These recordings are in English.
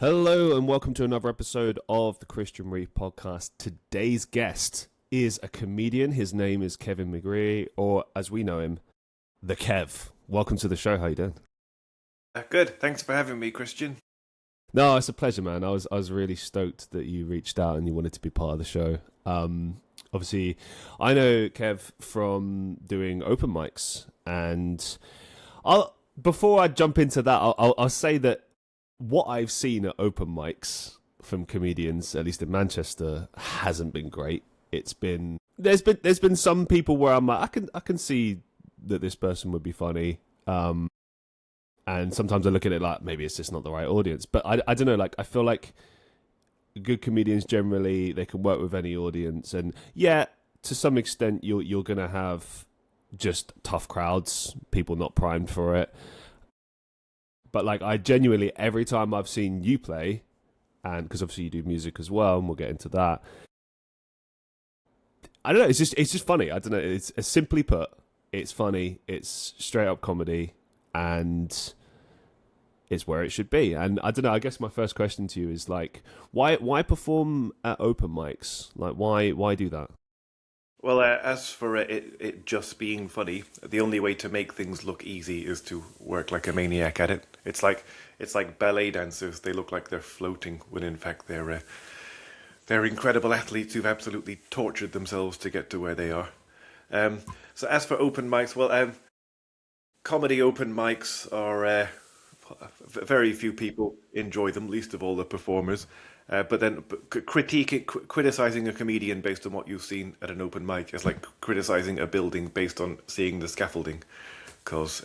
Hello and welcome to another episode of the Christian Reeve Podcast. Today's guest is a comedian. His name is Kevin McGeary, or as we know him, the Kev. Welcome to the show. How you doing? Good. Thanks for having me, Christian. No, it's a pleasure, man. I was really stoked that you reached out and you wanted to be part of the show. Obviously, I know Kev from doing open mics, and before I jump into that, I'll say that what I've seen at open mics from comedians, at least in Manchester, hasn't been great. There's been some people where I'm like, I can see that this person would be funny, and sometimes I look at it like maybe it's just not the right audience. But I don't know, like I feel like good comedians generally they can work with any audience, and yeah, to some extent you're gonna have just tough crowds, people not primed for it. But like I genuinely, every time I've seen you play, and because obviously you do music as well, and we'll get into that. I don't know. It's just funny. I don't know. It's simply put, it's funny. It's straight up comedy, and it's where it should be. And I don't know. I guess my first question to you is like, why perform at open mics? Like, why do that? Well, as for it just being funny, the only way to make things look easy is to work like a maniac at it. It's like ballet dancers. They look like they're floating when in fact they're incredible athletes who've absolutely tortured themselves to get to where they are. So as for open mics, well, comedy open mics are very few people enjoy them, least of all the performers. But then criticizing a comedian based on what you've seen at an open mic is like criticizing a building based on seeing the scaffolding, because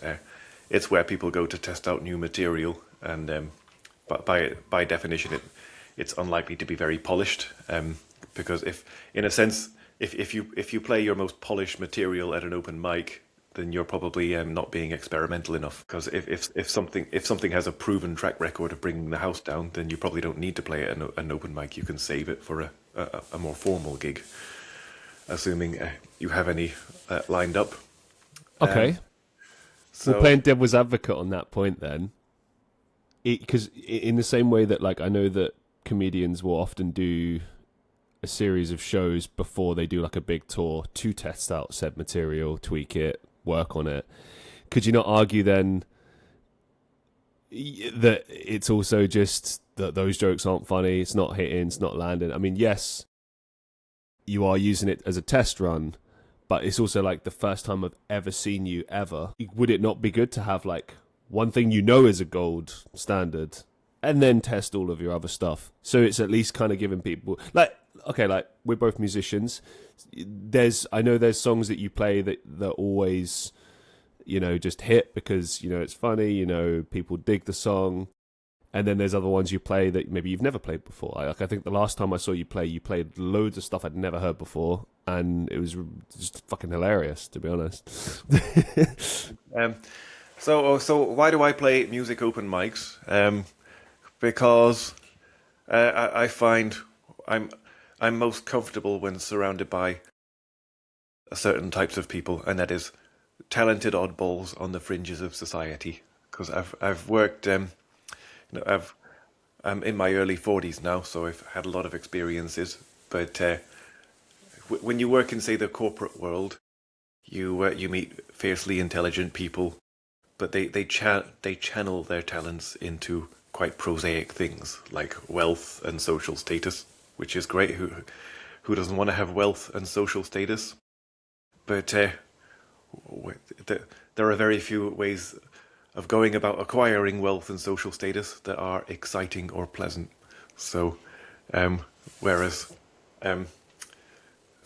it's where people go to test out new material, and but by definition, it's unlikely to be very polished. Because if you play your most polished material at an open mic, then you're probably not being experimental enough. Because if something has a proven track record of bringing the house down, then you probably don't need to play it at an open mic. You can save it for a more formal gig, assuming you have any lined up. Okay, so we're playing devil's advocate on that point then, because in the same way that like I know that comedians will often do a series of shows before they do like a big tour to test out said material, tweak it, work on it. Could you not argue then that it's also just that those jokes aren't funny, it's not hitting, it's not landing? I mean, yes, you are using it as a test run, but it's also like the first time I've ever seen you ever. Would it not be good to have like one thing you know is a gold standard and then test all of your other stuff? So it's at least kind of giving people like, okay, like we're both musicians. I know there's songs that you play that always, just hit because, it's funny, people dig the song. And then there's other ones you play that maybe you've never played before. I think the last time I saw you played loads of stuff I'd never heard before. And it was just fucking hilarious, to be honest. So why do I play music open mics? Because I find I'm most comfortable when surrounded by certain types of people, and that is talented oddballs on the fringes of society. Because I've worked, I'm in my early 40s now, so I've had a lot of experiences. But when you work in, say, the corporate world, you meet fiercely intelligent people, but they channel their talents into quite prosaic things like wealth and social status, which is great. Who doesn't want to have wealth and social status? But there are very few ways of going about acquiring wealth and social status that are exciting or pleasant. So, whereas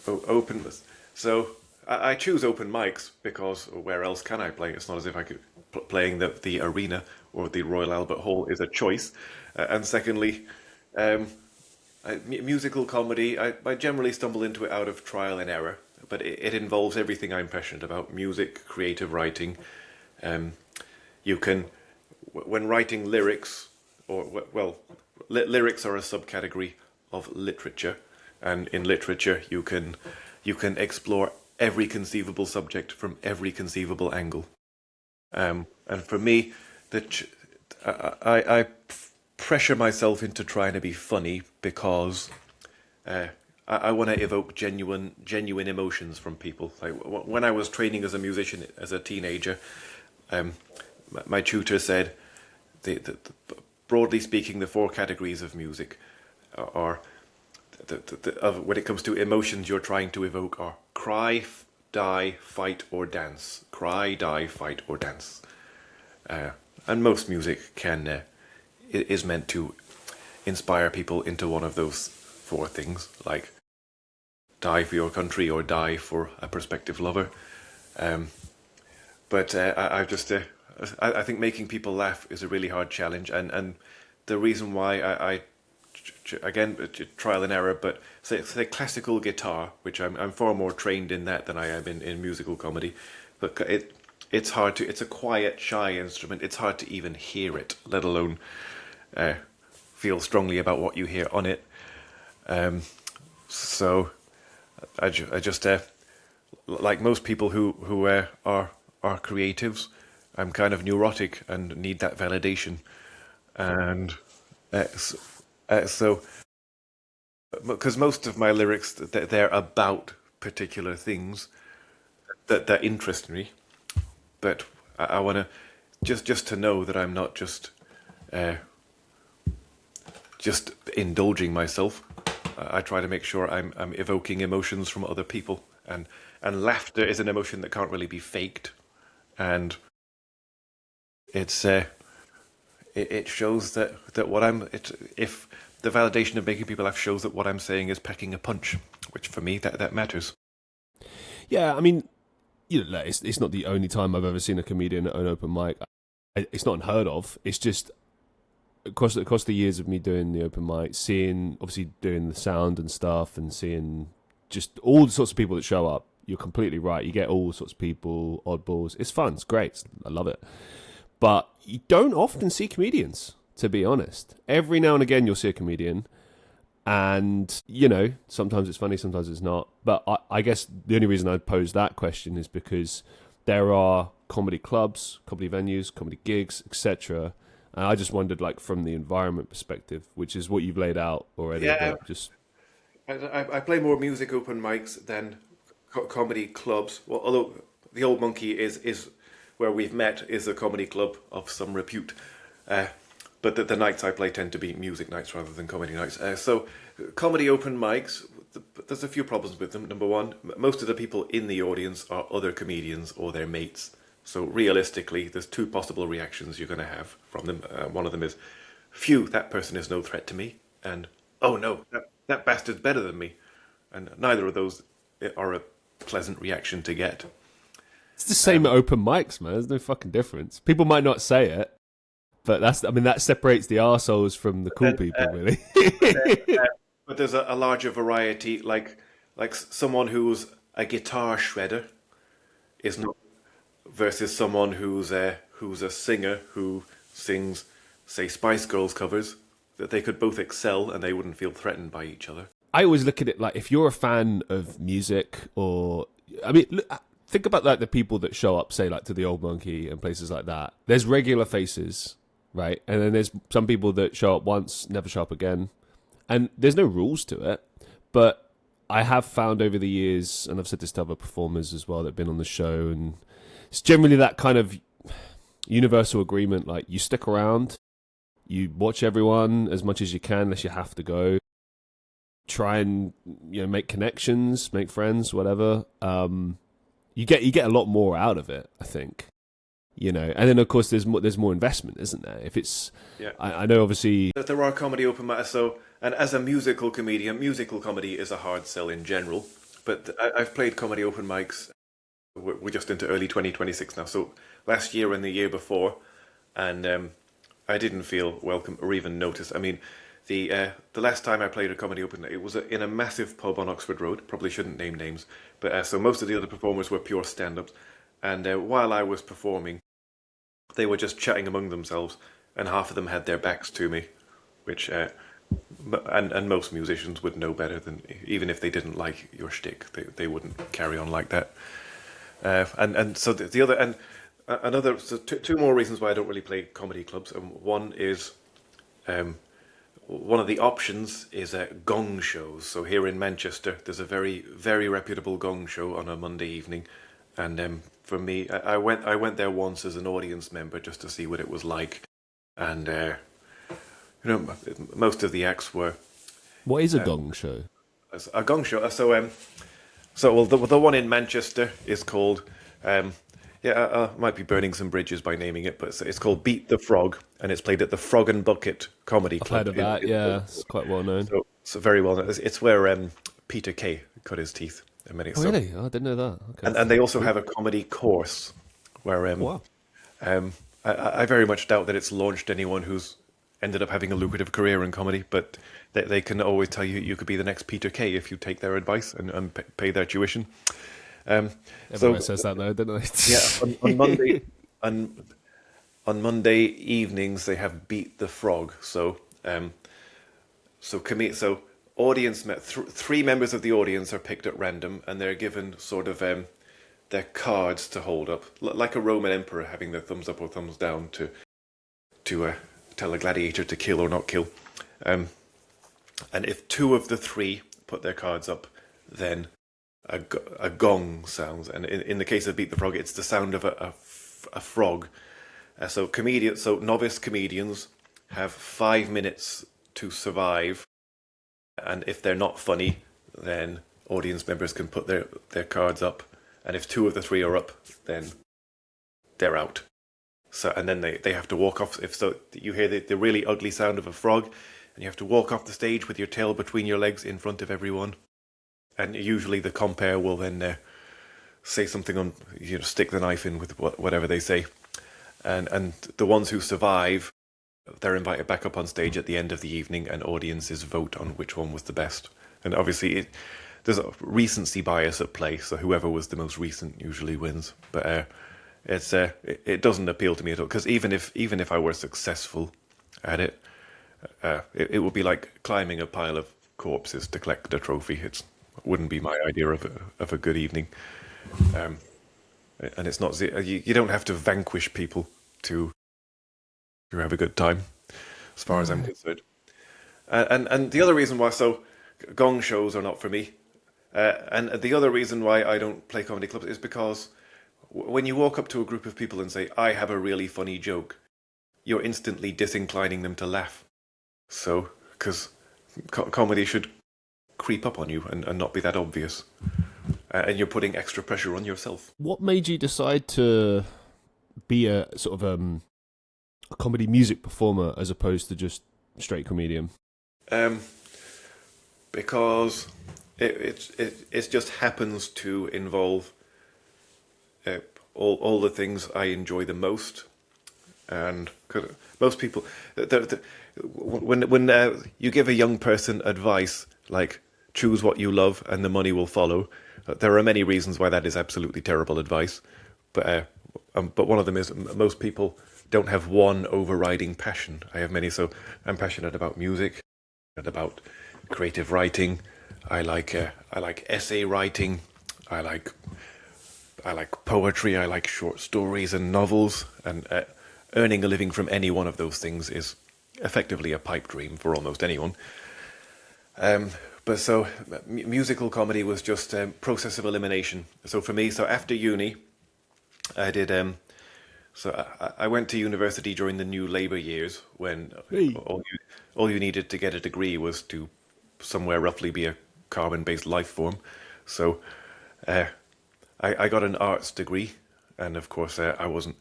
open, so I choose open mics because where else can I play? It's not as if I could playing the arena or the Royal Albert Hall is a choice. And secondly, musical comedy, I generally stumble into it out of trial and error, but it involves everything I'm passionate about: music, creative writing. You can, when writing lyrics, lyrics are a subcategory of literature, and in literature you can explore every conceivable subject from every conceivable angle. And for me, I pressure myself into trying to be funny because I want to evoke genuine emotions from people. Like when I was training as a musician as a teenager, my tutor said, broadly speaking, the four categories of music are, when it comes to emotions you're trying to evoke, are cry, die, fight, or dance. Cry, die, fight, or dance. And most music is meant to inspire people into one of those four things, like die for your country or die for a prospective lover. But I think making people laugh is a really hard challenge, and the reason why I again, trial and error, but say classical guitar, which I'm far more trained in that than I am in musical comedy, but it's hard to, it's a quiet, shy instrument. It's hard to even hear it, let alone feel strongly about what you hear on it. So I just like most people who are creatives, I'm kind of neurotic and need that validation, and so because most of my lyrics, they're about particular things that interest me, but I want to just to know that I'm not just indulging myself. I try to make sure I'm evoking emotions from other people, and laughter is an emotion that can't really be faked, and it's it shows that what if the validation of making people laugh shows that what I'm saying is packing a punch, which for me that matters. Yeah, I mean, it's not the only time I've ever seen a comedian at an open mic. It's not unheard of. It's just across the years of me doing the open mic, obviously doing the sound and stuff, and seeing just all the sorts of people that show up. You're completely right. You get all sorts of people, oddballs. It's fun. It's great. I love it. But you don't often see comedians, to be honest. Every now and again you'll see a comedian, and sometimes it's funny, sometimes it's not. But I guess the only reason I pose that question is because there are comedy clubs, comedy venues, comedy gigs, etc. And I just wondered, like, from the environment perspective, which is what you've laid out already. Yeah, Just I play more music open mics than comedy clubs. Well, although the Old Monkey is where we've met, is a comedy club of some repute. But the nights I play tend to be music nights rather than comedy nights. So comedy open mics, there's a few problems with them. Number one, most of the people in the audience are other comedians or their mates. So realistically, there's two possible reactions you're going to have from them. One of them is, phew, that person is no threat to me. And, oh no, that bastard's better than me. And neither of those are a pleasant reaction to get. it's the same at open mics, man. There's no fucking difference. People might not say it, but that separates the arseholes from the cool people, really. But there's a larger variety, like someone who's a guitar shredder is not, versus someone who's a singer who sings, say, Spice Girls covers, that they could both excel and they wouldn't feel threatened by each other. I always look at it like, if you're a fan of music, think about like the people that show up, say, like to the Old Monkey and places like that. There's regular faces, right? And then there's some people that show up once, never show up again. And there's no rules to it. But I have found over the years, and I've said this to other performers as well that have been on the show, and it's generally that kind of universal agreement, like, you stick around, you watch everyone as much as you can unless you have to go. Try and make connections, make friends, whatever. You get a lot more out of it, I think. And then of course there's more investment, isn't there? If it's, yeah, I know obviously that there are comedy open mics. So, and as a musical comedian, musical comedy is a hard sell in general. But I've played comedy open mics. We're just into early 2026 now. So last year and the year before, and I didn't feel welcome or even noticed. I mean, the last time I played a comedy open, it was in a massive pub on Oxford Road. Probably shouldn't name names, but so most of the other performers were pure stand-ups. And while I was performing, they were just chatting among themselves, and half of them had their backs to me, which and most musicians would know better than, even if they didn't like your shtick, they wouldn't carry on like that. And so the other, and another, so two more reasons why I don't really play comedy clubs. One is One of the options is gong shows. So here in Manchester, there's a very, very reputable gong show on a Monday evening, and for me, I went there once as an audience member just to see what it was like, and most of the acts were. What is a gong show? A gong show. So the one in Manchester is called. I might be burning some bridges by naming it, but it's called Beat the Frog, and it's played at the Frog and Bucket Comedy Club. I've heard of that, yeah. It's quite well known. So very well known. It's where Peter Kay cut his teeth. Really? Oh, I didn't know that. Okay. And they also have a comedy course where Wow. I very much doubt that it's launched anyone who's ended up having a lucrative career in comedy, but they can always tell you could be the next Peter Kay if you take their advice and pay their tuition. Everyone says that though, don't they? Yeah, on Monday, on Monday evenings they have Beat the Frog. So audience three members of the audience are picked at random, and they're given sort of their cards to hold up, like a Roman emperor having their thumbs up or thumbs down to tell a gladiator to kill or not kill. And if two of the three put their cards up, then a gong sounds, and in the case of Beat the Frog, it's the sound of a frog. So novice comedians have 5 minutes to survive, and if they're not funny, then audience members can put their cards up, and if two of the three are up, then they're out. So and then they have to walk off. If so, you hear the really ugly sound of a frog, and you have to walk off the stage with your tail between your legs in front of everyone. And usually the compere will then say something on, stick the knife in with whatever they say. And the ones who survive, they're invited back up on stage at the end of the evening, and audiences vote on which one was the best. And obviously there's a recency bias at play, so whoever was the most recent usually wins. But it doesn't appeal to me at all, because even if I were successful at it, it would be like climbing a pile of corpses to collect a trophy. Wouldn't be my idea of a good evening, and it's not. You don't have to vanquish people to have a good time, as far as I'm concerned. And the other reason why gong shows are not for me, and the other reason why I don't play comedy clubs is because when you walk up to a group of people and say, "I have a really funny joke," you're instantly disinclining them to laugh. So, because comedy should creep up on you and not be that obvious, and you're putting extra pressure on yourself. What made you decide to be a sort of a comedy music performer as opposed to just straight comedian? Because it just happens to involve all the things I enjoy the most, and most people, when you give a young person advice like choose what you love and the money will follow, there are many reasons why that is absolutely terrible advice, but one of them is most people don't have one overriding passion. I have many, so I'm passionate about music, about creative writing. I like essay writing. I like poetry. I like short stories and novels, and earning a living from any one of those things is effectively a pipe dream for almost anyone. But so musical comedy was just a process of elimination. So for me, after uni, I did. I went to university during the New Labour years when all you needed to get a degree was to somewhere roughly be a carbon-based life form. So I got an arts degree, and of course I wasn't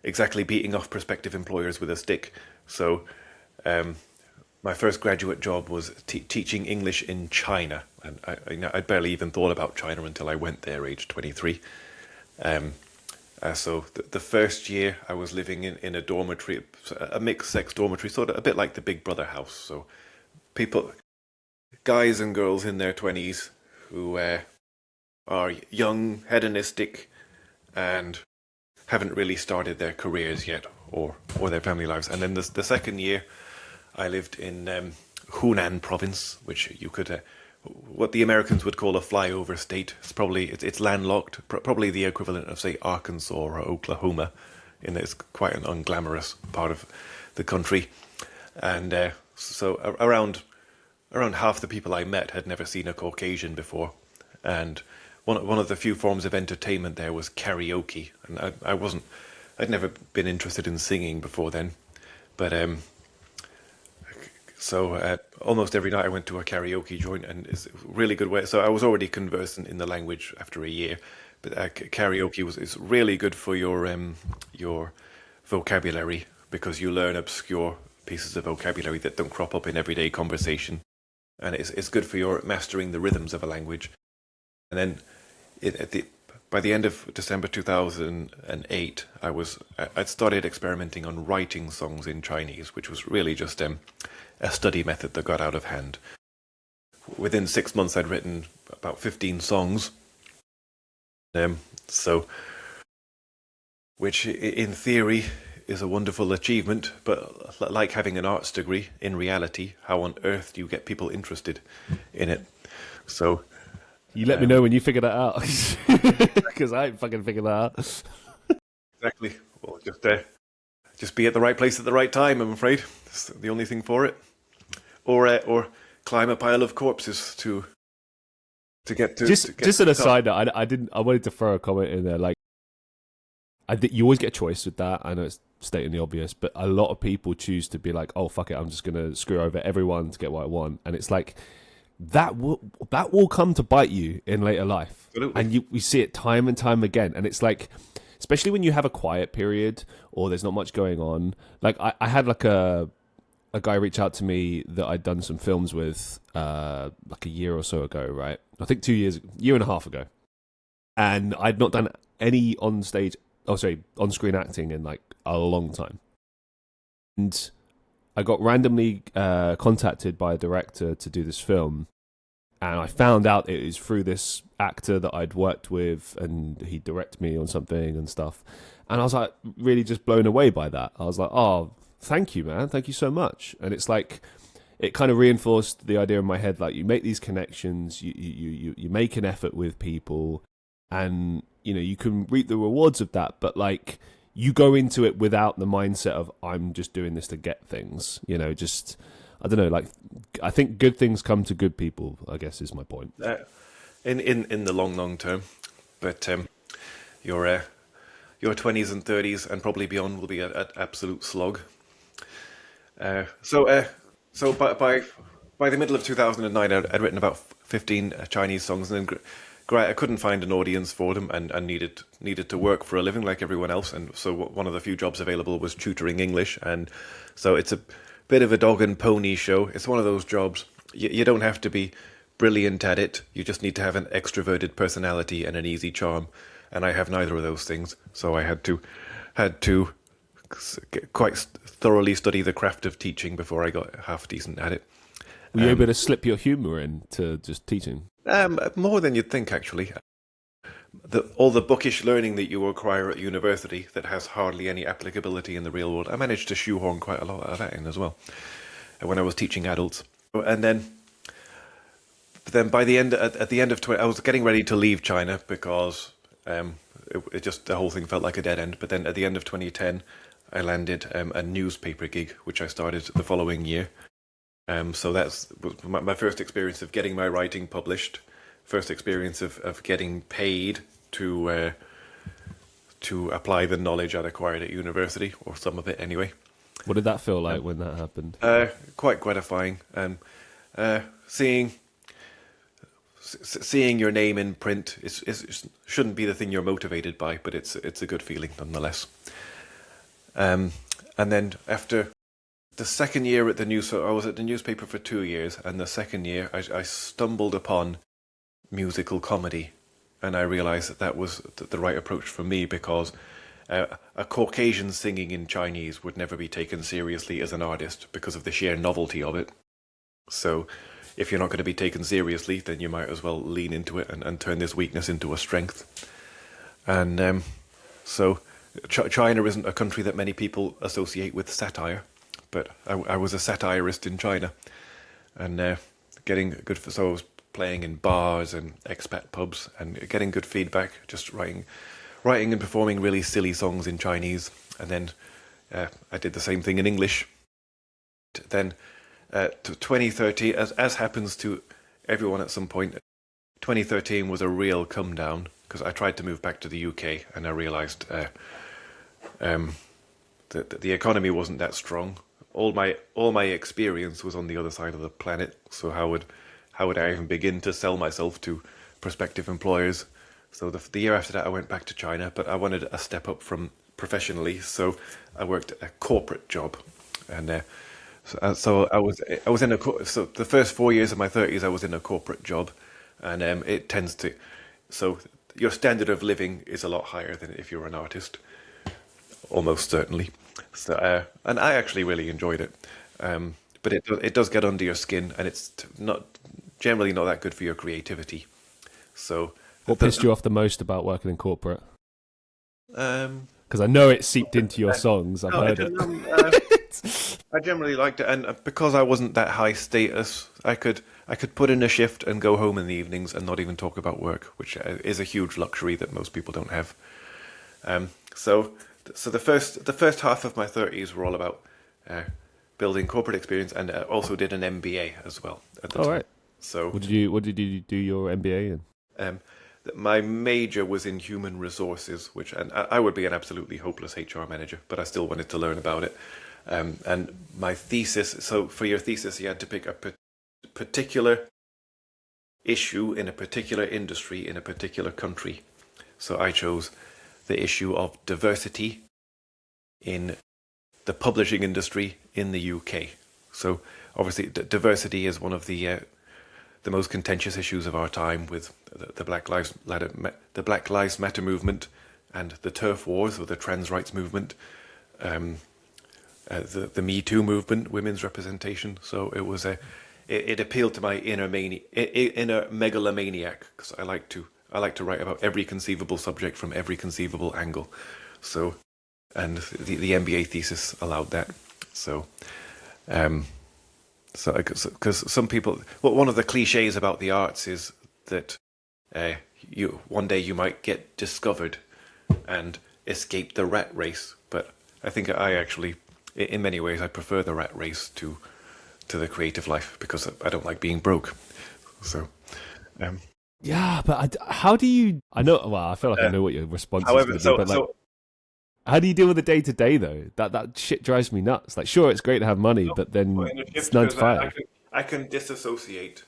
exactly beating off prospective employers with a stick. So my first graduate job was teaching English in China, and I barely even thought about China until I went there, aged 23. So the first year I was living in a dormitory, a mixed-sex dormitory, sort of a bit like the Big Brother house. So guys and girls in their 20s who are young, hedonistic, and haven't really started their careers yet or their family lives. And then the second year I lived in Hunan province, which you could, what the Americans would call a flyover state. It's landlocked, probably the equivalent of, say, Arkansas or Oklahoma. It's quite an unglamorous part of the country. And so around half the people I met had never seen a Caucasian before, and one of the few forms of entertainment there was karaoke, and I'd never been interested in singing before then, but so almost every night I went to a karaoke joint, and it's a really good way. So I was already conversant in the language after a year, but karaoke is really good for your vocabulary, because you learn obscure pieces of vocabulary that don't crop up in everyday conversation, and it's good for your mastering the rhythms of a language. And then by the end of December 2008, I'd started experimenting on writing songs in Chinese, which was really just a study method that got out of hand. Within 6 months, I'd written about 15 songs. So, which in theory is a wonderful achievement, but like having an arts degree, in reality, how on earth do you get people interested in it? So you let me know when you figure that out, because I ain't fucking figured that out. Exactly. Well, just be at the right place at the right time, I'm afraid. That's the only thing for it. Or climb a pile of corpses to get to. Just an aside note, I wanted to throw a comment in there. Like, you always get a choice with that. I know it's stating the obvious, but a lot of people choose to be like, oh fuck it, I'm just gonna screw over everyone to get what I want, and it's like that will come to bite you in later life. Absolutely. And we see it time and time again, and it's like, especially when you have a quiet period or there's not much going on. Like I had like a guy reach out to me that I'd done some films with like a year or so ago, right? I think 2 years, year and a half ago. And I'd not done any on-screen acting in like a long time. And I got randomly contacted by a director to do this film. And I found out it was through this actor that I'd worked with, and he directed me on something and stuff. And I was like really just blown away by that. I was like, oh, thank you, man. Thank you so much. And it's like, it kind of reinforced the idea in my head, like you make these connections, you make an effort with people, and you can reap the rewards of that. But like, you go into it without the mindset of I'm just doing this to get things. Just I don't know. Like, I think good things come to good people, I guess is my point. In the long term, but your 20s and 30s and probably beyond will be an absolute slog. So by the middle of 2009, I'd written about 15 Chinese songs, and then I couldn't find an audience for them, and needed to work for a living like everyone else. And so one of the few jobs available was tutoring English, and so it's a bit of a dog and pony show. It's one of those jobs you don't have to be brilliant at it. You just need to have an extroverted personality and an easy charm, and I have neither of those things. So I had to quite thoroughly study the craft of teaching before I got half decent at it. Were you able to slip your humour into just teaching? More than you'd think, actually. All the bookish learning that you acquire at university that has hardly any applicability in the real world, I managed to shoehorn quite a lot of that in as well when I was teaching adults. And then by the end, at the end of 20, I was getting ready to leave China because it just, the whole thing felt like a dead end. But then at the end of 2010, I landed a newspaper gig, which I started the following year. So that's my first experience of getting my writing published, first experience of getting paid to apply the knowledge I'd acquired at university, or some of it anyway. What did that feel like when that happened? Quite gratifying, and seeing your name in print shouldn't be the thing you're motivated by, but it's a good feeling nonetheless. And then after the second year at so I was at the newspaper for 2 years, and the second year I stumbled upon musical comedy, and I realized that was the right approach for me, because a Caucasian singing in Chinese would never be taken seriously as an artist because of the sheer novelty of it. So if you're not going to be taken seriously, then you might as well lean into it and turn this weakness into a strength. And so China isn't a country that many people associate with satire, but I was a satirist in China, and getting good. So I was playing in bars and expat pubs and getting good feedback, just writing and performing really silly songs in Chinese. And then I did the same thing in English. Then 2013, as happens to everyone at some point, 2013 was a real come down because I tried to move back to the UK and I realised that the economy wasn't that strong. All my experience was on the other side of the planet. So how would I even begin to sell myself to prospective employers? So the year after that, I went back to China, but I wanted a step up from professionally, so I worked a corporate job, and so I was in so the first 4 years of my 30s, I was in a corporate job, and it tends to, so your standard of living is a lot higher than if you're an artist, almost certainly. So and I actually really enjoyed it, but it does get under your skin, and it's not generally not that good for your creativity. So. What pissed you off the most about working in corporate? Because I know it seeped into your songs. I've heard it. I generally liked it, and because I wasn't that high status, I could put in a shift and go home in the evenings and not even talk about work, which is a huge luxury that most people don't have. So the first half of my 30s were all about building corporate experience, and also did an MBA as well at the time. Right. So what did you do your MBA in? My major was in human resources, and I would be an absolutely hopeless HR manager, but I still wanted to learn about it. And my thesis, so for your thesis, you had to pick a particular issue in a particular industry in a particular country. So I chose the issue of diversity in the publishing industry in the UK. So obviously diversity is one of the most contentious issues of our time, with the Black Lives Matter movement and the turf wars, or the trans rights movement, the Me Too movement, women's representation. So it appealed to my inner megalomaniac, because I like to write about every conceivable subject from every conceivable angle. So, and the MBA thesis allowed that. So. So, because some people, well, one of the cliches about the arts is that one day you might get discovered and escape the rat race. But I think I actually, in many ways, I prefer the rat race to the creative life, because I don't like being broke. So, yeah, but how do you? I know. Well, I feel like I know what your response however, is going to be, but how do you deal with the day-to-day, though? That shit drives me nuts. Like, sure, it's great to have money, but then it's 9 to 5. I can disassociate.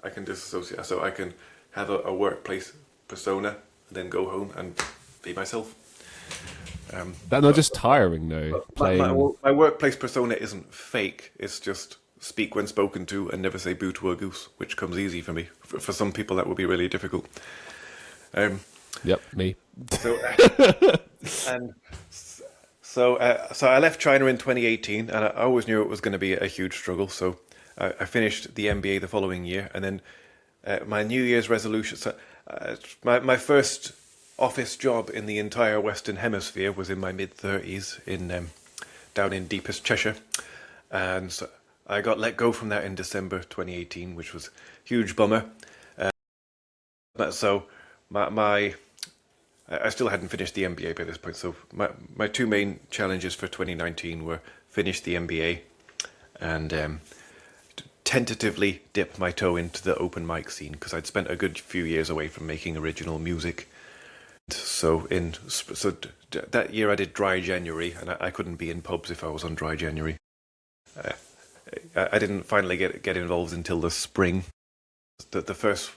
So I can have a workplace persona, and then go home and be myself. That's not just tiring, though. My workplace persona isn't fake. It's just speak when spoken to and never say boo to a goose, which comes easy for me. For some people, that would be really difficult. Yep, me. So I left China in 2018, and I always knew it was going to be a huge struggle. So I finished the MBA the following year, and then my New Year's resolution. So my first office job in the entire Western Hemisphere was in my mid-30s down in deepest Cheshire, and so I got let go from that in December 2018, which was a huge bummer. So I still hadn't finished the MBA by this point, so my two main challenges for 2019 were finish the MBA and tentatively dip my toe into the open mic scene, because I'd spent a good few years away from making original music. So that year I did Dry January, and I couldn't be in pubs if I was on Dry January. I didn't finally get involved until the spring. The first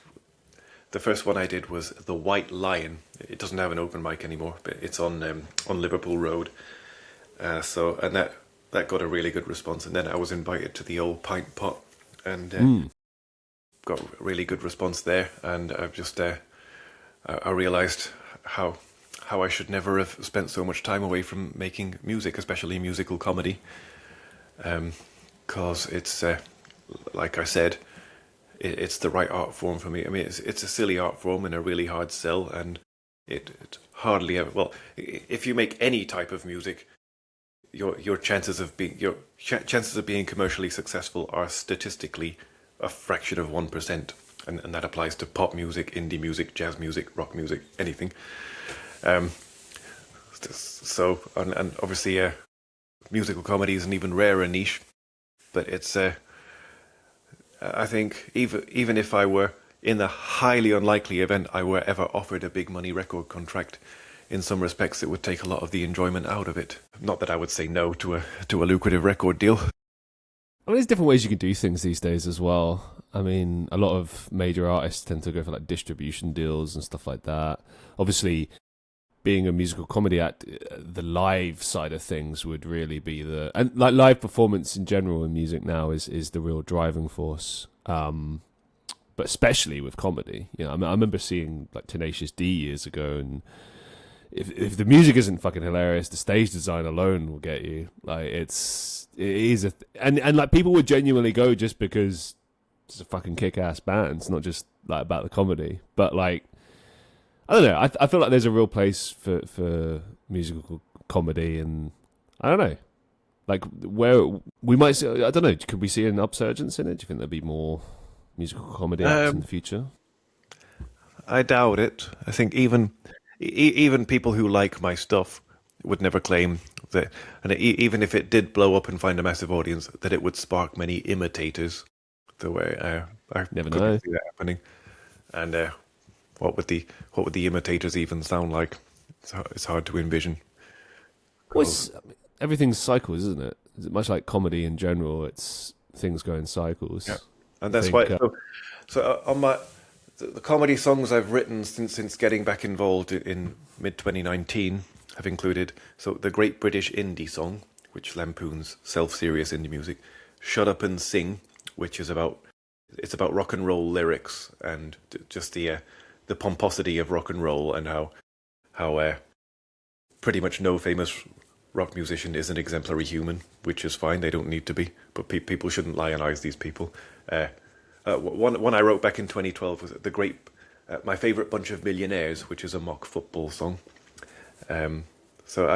one I did was the White Lion. It doesn't have an open mic anymore, but it's on Liverpool Road. So that got a really good response, and then I was invited to the Old Pint Pot, and got a really good response there. And I've just I realised how I should never have spent so much time away from making music, especially musical comedy, because it's like I said, it's the right art form for me. I mean, it's a silly art form and a really hard sell, and it hardly ever. Well, if you make any type of music, your chances of being commercially successful are statistically a fraction of 1%, and that applies to pop music, indie music, jazz music, rock music, anything. So and obviously, musical comedy is an even rarer niche. But it's I think even if I were in the highly unlikely event I were ever offered a big money record contract, in some respects it would take a lot of the enjoyment out of it. Not that I would say no to a lucrative record deal. I mean, there's different ways you can do things these days as well. I mean, a lot of major artists tend to go for like distribution deals and stuff like that. Obviously, being a musical comedy act, the live side of things would really be and like live performance in general in music now is the real driving force. But especially with comedy, you know, I remember seeing like Tenacious D years ago, and if the music isn't fucking hilarious, the stage design alone will get you. Like it is and like people would genuinely go just because it's a fucking kick-ass band. It's not just like about the comedy, but like I don't know. I feel like there's a real place for musical comedy, and I don't know, like where we might see. I don't know. Could we see an upsurgence in it? Do you think there'll be more musical comedy acts in the future? I doubt it. I think even people who like my stuff would never claim that, and even if it did blow up and find a massive audience, that it would spark many imitators. The way I Never couldn't know. see that happening. And what would the imitators even sound like? It's hard to envision. Well, everything's cycles, isn't it? Is it much like comedy in general? It's things go in cycles. Yeah. And that's why. So on the comedy songs I've written since getting back involved in mid 2019 have included the Great British Indie Song, which lampoons self-serious indie music, Shut Up and Sing, which is about rock and roll lyrics and just the pomposity of rock and roll, and how pretty much no famous rock musician is an exemplary human, which is fine. They don't need to be, but people shouldn't lionize these people. One I wrote back in 2012 was My Favorite Bunch of Millionaires, which is a mock football song. So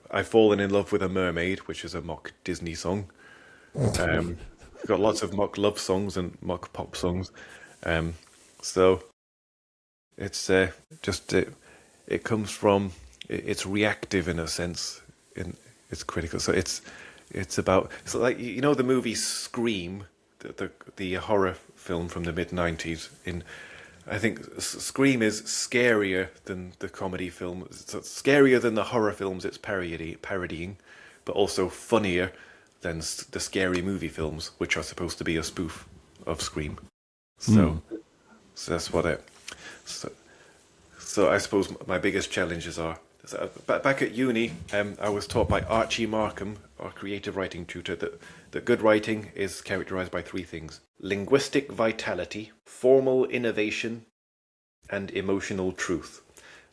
I've fallen in love with a mermaid, which is a mock Disney song. Got lots of mock love songs and mock pop songs. So it's it comes from, it's reactive in a sense, it's critical. So it's about, so like, you know, the movie Scream, the horror film from the mid-90s. I think Scream is scarier than the comedy film. It's scarier than the horror films it's parodying, but also funnier than the scary movie films, which are supposed to be a spoof of Scream. So that's what it. So I suppose my biggest challenges are. Back at uni, I was taught by Archie Markham, our creative writing tutor, that good writing is characterized by three things: linguistic vitality, formal innovation, and emotional truth.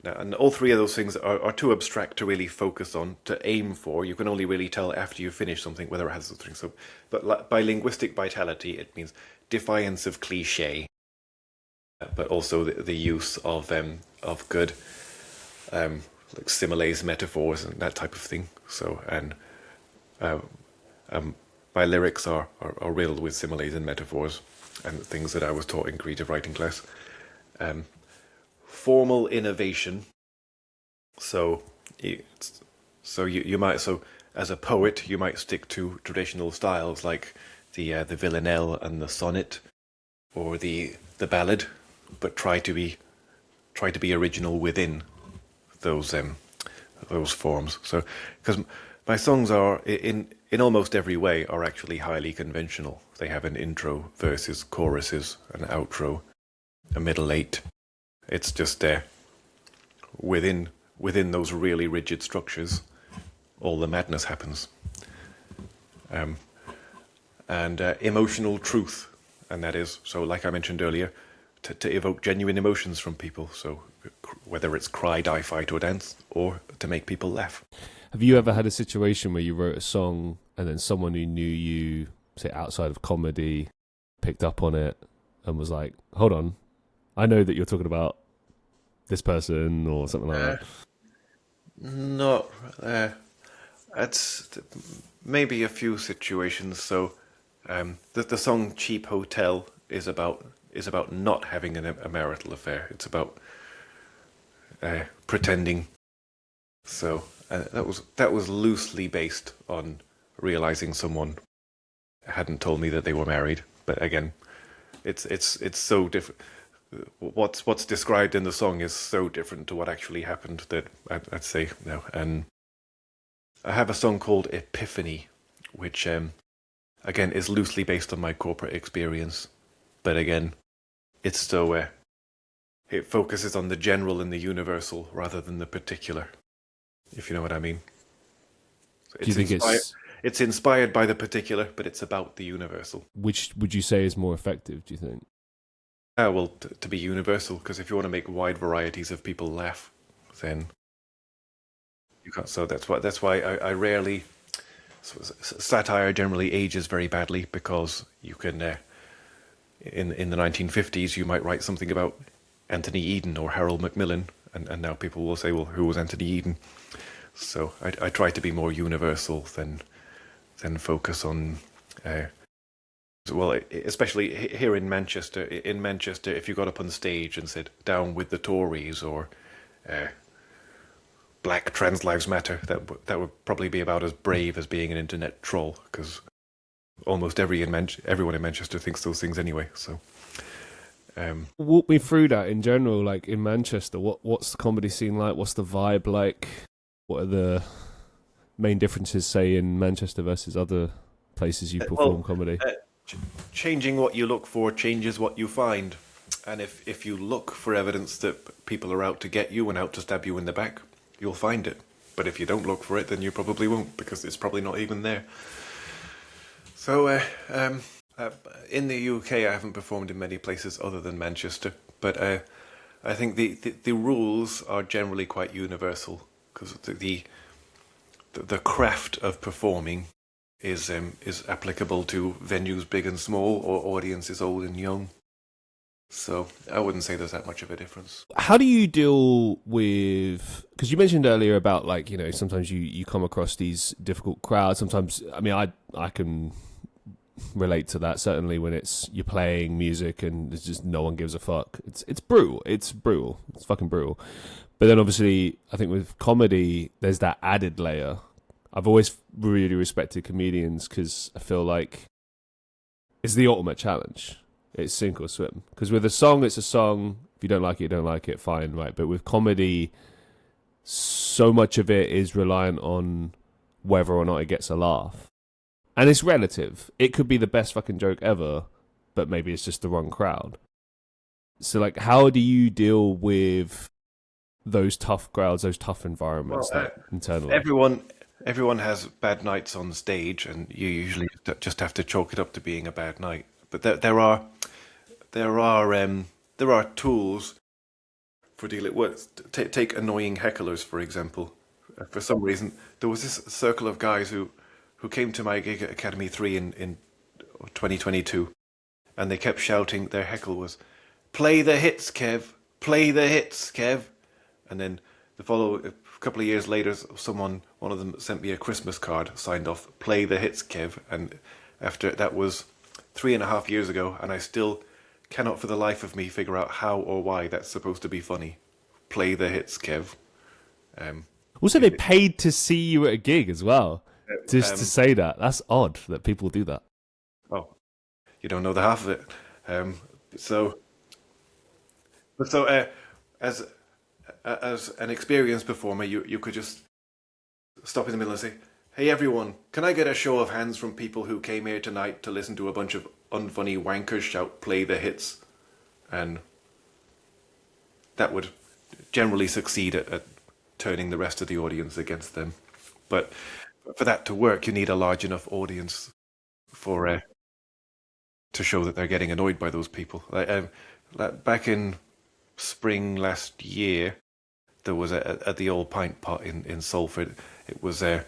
Now, and all three of those things are too abstract to really focus on, to aim for. You can only really tell after you finish something whether it has those things. So, but by linguistic vitality, it means defiance of cliche, but also the use of good like similes, metaphors, and that type of thing. So, and my lyrics are riddled with similes and metaphors and things that I was taught in creative writing class. Formal innovation. So you might, so as a poet, you might stick to traditional styles like the villanelle and the sonnet, or the ballad, but try to be original within those forms. So, because my songs are in almost every way are actually highly conventional. They have an intro, verses, choruses, an outro, a middle eight. It's just within those really rigid structures, all the madness happens. And emotional truth, and that is, so like I mentioned earlier, to evoke genuine emotions from people. So whether it's cry, die, fight, or dance, or to make people laugh. Have you ever had a situation where you wrote a song and then someone who knew you, say outside of comedy, picked up on it and was like, hold on, I know that you're talking about this person or something like that? Not. It's maybe a few situations. So the song "Cheap Hotel" is about not having a marital affair. It's about pretending. So that was loosely based on realizing someone hadn't told me that they were married. But again, it's so different. What's described in the song is so different to what actually happened that I'd say no. And I have a song called Epiphany, which again is loosely based on my corporate experience, but again, it's so it focuses on the general and the universal rather than the particular, if you know what I mean. So Do you think it's inspired by the particular, but it's about the universal. Which would you say is more effective, do you think? Well, to be universal, because if you want to make wide varieties of people laugh, then you can't. So that's why I rarely. Satire generally ages very badly because you can. In the 1950s, you might write something about Anthony Eden or Harold Macmillan, and now people will say, well, who was Anthony Eden? So I try to be more universal than focus on. Well, especially here in Manchester. In Manchester, if you got up on stage and said "Down with the Tories" or "Black Trans Lives Matter," that would probably be about as brave as being an internet troll, because almost everyone in Manchester thinks those things anyway. So, walk me through that in general. Like in Manchester, what's the comedy scene like? What's the vibe like? What are the main differences, say, in Manchester versus other places you perform comedy? Changing what you look for changes what you find. And if you look for evidence that people are out to get you and out to stab you in the back, you'll find it. But if you don't look for it, then you probably won't, because it's probably not even there. So in the UK, I haven't performed in many places other than Manchester. But I think the rules are generally quite universal, because the craft of performing is applicable to venues big and small, or audiences old and young. So I wouldn't say there's that much of a difference. How do you deal with, because you mentioned earlier about, like, you know, sometimes you come across these difficult crowds. Sometimes, I mean, I can relate to that, certainly when you're playing music and there's just no one gives a fuck. It's brutal. It's fucking brutal. But then obviously, I think with comedy, there's that added layer. I've always really respected comedians because I feel like it's the ultimate challenge. It's sink or swim. Because with a song, it's a song. If you don't like it, you don't like it, fine, right? But with comedy, so much of it is reliant on whether or not it gets a laugh. And it's relative. It could be the best fucking joke ever, but maybe it's just the wrong crowd. So, like, how do you deal with those tough crowds, those tough environments internally? Everyone has bad nights on stage, and you usually just have to chalk it up to being a bad night. But there are tools for dealing with. Take annoying hecklers, for example. For some reason, there was this circle of guys who came to my gig at Academy 3 in 2022, and they kept shouting. Their heckle was, "Play the hits, Kev! Play the hits, Kev!" And then a couple of years later, one of them sent me a Christmas card signed off, "Play the hits, Kev." And after that was 3.5 years ago, and I still cannot for the life of me figure out how or why that's supposed to be funny. Play the hits, Kev. Also, they paid to see you at a gig as well. Just to say that. That's odd that people do that. Oh, you don't know the half of it. As an experienced performer, you could just stop in the middle and say, "Hey everyone, can I get a show of hands from people who came here tonight to listen to a bunch of unfunny wankers shout 'play the hits'?" And that would generally succeed at turning the rest of the audience against them. But for that to work, you need a large enough audience to show that they're getting annoyed by those people. Back in spring last year, there was at the old Pint Pot in Salford. It was a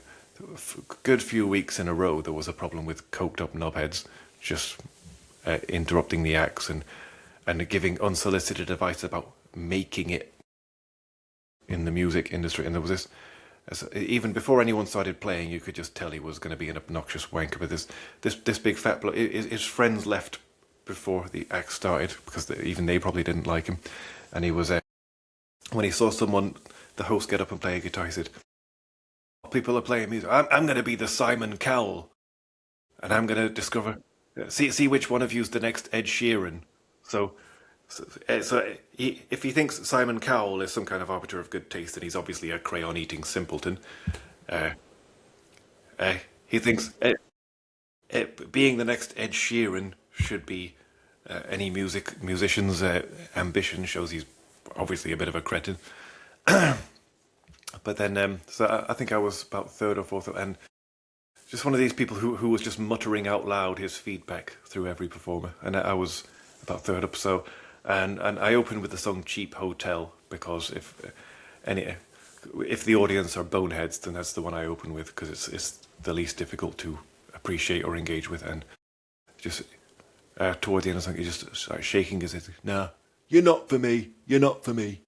good few weeks in a row. There was a problem with coked up knobheads just interrupting the acts and giving unsolicited advice about making it in the music industry. And there was this, even before anyone started playing, you could just tell he was going to be an obnoxious wanker. But this big fat bloke, his friends left before the act started because even they probably didn't like him. And he was when he saw the host get up and play a guitar, he said, "People are playing music. I'm going to be the Simon Cowell." and I'm going to discover, see which one of you's the next Ed Sheeran. So, if he thinks Simon Cowell is some kind of arbiter of good taste, then he's obviously a crayon-eating simpleton. Uh, he thinks being the next Ed Sheeran should be any musician's ambition. Shows he's obviously a bit of a cretin. But then, so I think I was about third or fourth, and just one of these people who was just muttering out loud his feedback through every performer, and I was about third up. So, and I opened with the song "Cheap Hotel" because if the audience are boneheads, then that's the one I open with because it's the least difficult to appreciate or engage with, and just toward the end of the song, he just starts shaking his head. Nah, you're not for me. You're not for me.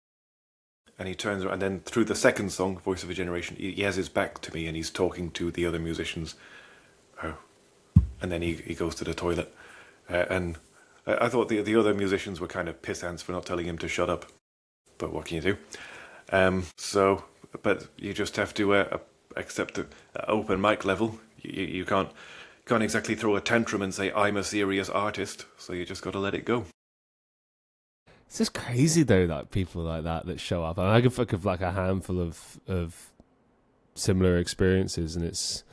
And he turns around, and then through the second song, Voice of a Generation, he has his back to me and he's talking to the other musicians. And then he goes to the toilet. And I thought the other musicians were kind of piss ants for not telling him to shut up. But what can you do? But you just have to accept the open mic level. You can't exactly throw a tantrum and say, I'm a serious artist. So you just got to let it go. It's just crazy though, like people like that show up. I can think of like a handful of similar experiences, and it's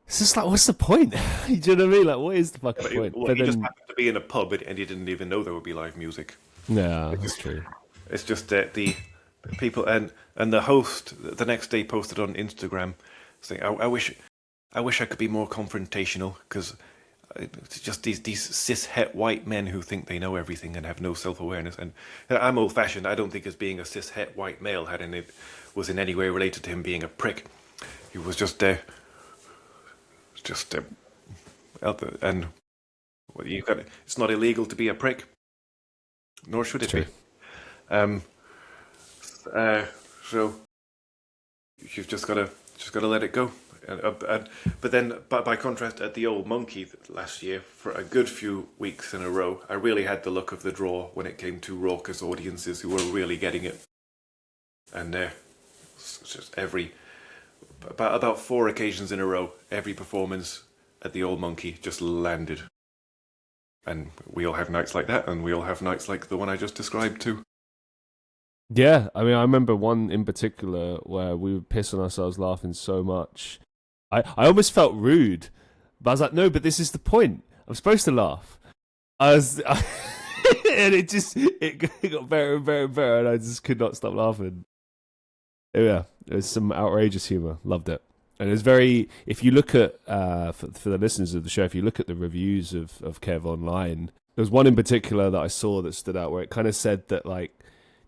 just like, what's the point? Do you know what I mean? Like, what is the fucking point? Well, he just happened to be in a pub, and he didn't even know there would be live music. Yeah, that's true. It's just the people, and the host the next day posted on Instagram saying, "I wish I could be more confrontational because." It's just these cis-het white men who think they know everything and have no self-awareness. And I'm old-fashioned. I don't think as being a cis-het white male was in any way related to him being a prick. He was just out there. And it's not illegal to be a prick, nor should it be. So you've just got to let it go. But then, by contrast, at the Old Monkey last year, for a good few weeks in a row, I really had the luck of the draw when it came to raucous audiences who were really getting it. And just about 4 occasions in a row, every performance at the Old Monkey just landed. And we all have nights like that, and we all have nights like the one I just described too. Yeah, I mean, I remember one in particular where we were pissing ourselves laughing so much. I almost felt rude, but I was like, no, but this is the point. I'm supposed to laugh. And it got better and better and better, and I just could not stop laughing. Yeah, it was some outrageous humour. Loved it. And it was very, if you look at, for the listeners of the show, if you look at the reviews of Kev online, there was one in particular that I saw that stood out where it kind of said that, like,